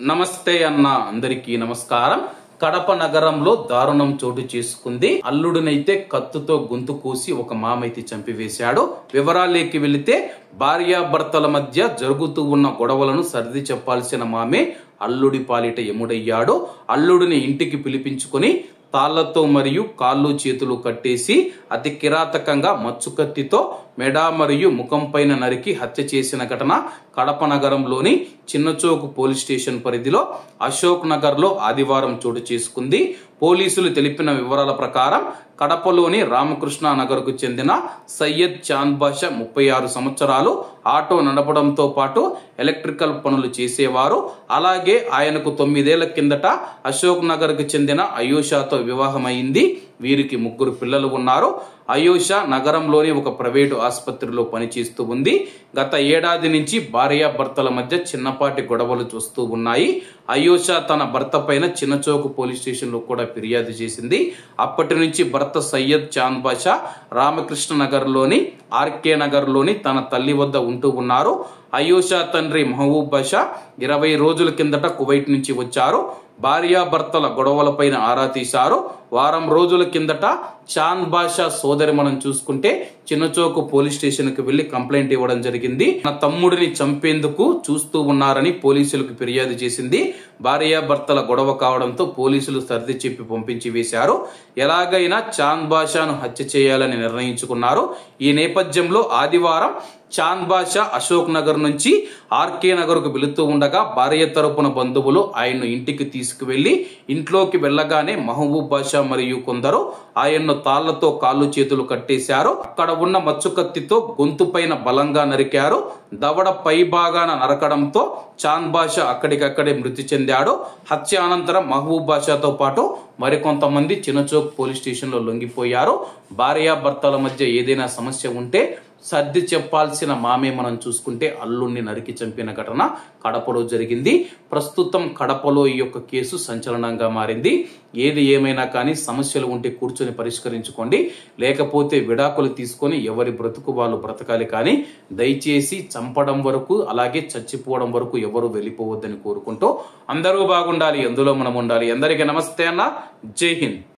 నమస్తే అన్న అందరికీ నమస్కారం. కడప నగరంలో దారుణం చోటు చేసుకుంది. అల్లుడినైతే కత్తుతో గొంతు కోసి ఒక మామైతే చంపివేశాడు. వివరాలేకి వెళితే భార్యాభర్తల మధ్య జరుగుతూ ఉన్న గొడవలను సర్ది చెప్పాల్సిన మామే అల్లుడి పాలిట ఎముడయ్యాడు. అల్లుడిని ఇంటికి పిలిపించుకొని తాళ్లతో మరియు కాళ్ళు చేతులు కట్టేసి అతి కిరాతకంగా మచ్చుకత్తితో మెడ మరియు ముఖం పైన నరికి హత్య చేసిన ఘటన కడప నగరంలోని చిన్నచోకు పోలీస్ స్టేషన్ పరిధిలో అశోక్ నగర్ లో ఆదివారం చోటు చేసుకుంది. పోలీసులు తెలిపిన వివరాల ప్రకారం కడపలోని రామకృష్ణ నగర్ కు చెందిన సయ్యద్ చాంద్ బాషా 36 సంవత్సరాలు. ఆటో నడపడంతో పాటు ఎలక్ట్రికల్ పనులు చేసేవారు. అలాగే ఆయనకు 9 ఏళ్ల కిందట అశోక్ నగర్ కు చెందిన అయూషాతో వివాహమైంది. వీరికి 3 పిల్లలు ఉన్నారు. అయూషా నగరంలోని ఒక ప్రైవేటు ఆసుపత్రిలో పనిచేస్తూ ఉంది. గత ఏడాది నుంచి భార్యాభర్తల మధ్య చిన్నపాటి గొడవలు చూస్తూ ఉన్నాయి. అయూషా తన భర్త పైన చిన్నచోకు పోలీస్ స్టేషన్ లో కూడా ఫిర్యాదు చేసింది. అప్పటి నుంచి భర్త సయ్యద్ చాంద్ బాషా రామకృష్ణ నగర్ లోని ఆర్కే నగర్ లోని తన తల్లి వద్ద ఉంటూ ఉన్నారు. అయూషా తండ్రి మహబూబ్ బాషా 20 రోజుల కిందట కువైట్ నుంచి వచ్చారు. భార్యాభర్తల గొడవలపైన ఆరా తీశారు. వారం రోజుల కిందట చాంద్ బాషా సోదరి మనం చూసుకుంటే చిన్నచోకు పోలీస్ స్టేషన్ కు వెళ్లి కంప్లైంట్ ఇవ్వడం జరిగింది. తన తమ్ముడిని చంపేందుకు చూస్తూ ఉన్నారని పోలీసులకు ఫిర్యాదు చేసింది. భార్యాభర్తల గొడవ కావడంతో పోలీసులు సర్ది చెప్పి పంపించి వేశారు. ఎలాగైనా చాంద్ బాషాను హత్య చేయాలని నిర్ణయించుకున్నారు. ఈ నేపథ్యంలో ఆదివారం చాంద్ బాషా అశోక్ నగర్ నుంచి ఆర్కే నగర్ కు వెళుతూ ఉండగా భార్య తరపున బంధువులు ఆయన్ను ఇంటికి తీసుకువెళ్లి ఇంట్లోకి వెళ్లగానే మహబూబ్ బాషా మరియు కొందరు ఆయన్ను తాళ్లతో కాళ్ళు చేతులు కట్టేశారు. అక్కడ ఉన్న మచ్చుకత్తితో గొంతు పైన బలంగా నరికారు. దవడ పై భాగాన నరకడంతో చాంద్ బాషా అక్కడికక్కడే మృతి చెందాడు. హత్య అనంతరం మహబూబ్ బాషాతో పాటు మరికొంతమంది చిన్నచోక్ పోలీస్ స్టేషన్ లో లొంగిపోయారు. భార్యాభర్తల మధ్య ఏదైనా సమస్య ఉంటే సర్ది చెప్పాల్సిన మామే మనం చూసుకుంటే అల్లుడిని నరికి చంపిన ఘటన కడపలో జరిగింది. ప్రస్తుతం కడపలో ఈ యొక్క కేసు సంచలనంగా మారింది. ఏది ఏమైనా కానీ సమస్యలు ఉంటే కూర్చొని పరిష్కరించుకోండి, లేకపోతే విడాకులు తీసుకొని ఎవరి బ్రతుకు వాళ్ళు బ్రతకాలి. కానీ దయచేసి చంపడం వరకు అలాగే చచ్చిపోవడం వరకు ఎవరు వెళ్ళిపోవద్దని కోరుకుంటూ అందరూ బాగుండాలి, అందులో మనం ఉండాలి. అందరికీ నమస్తే అన్న, జై హింద్.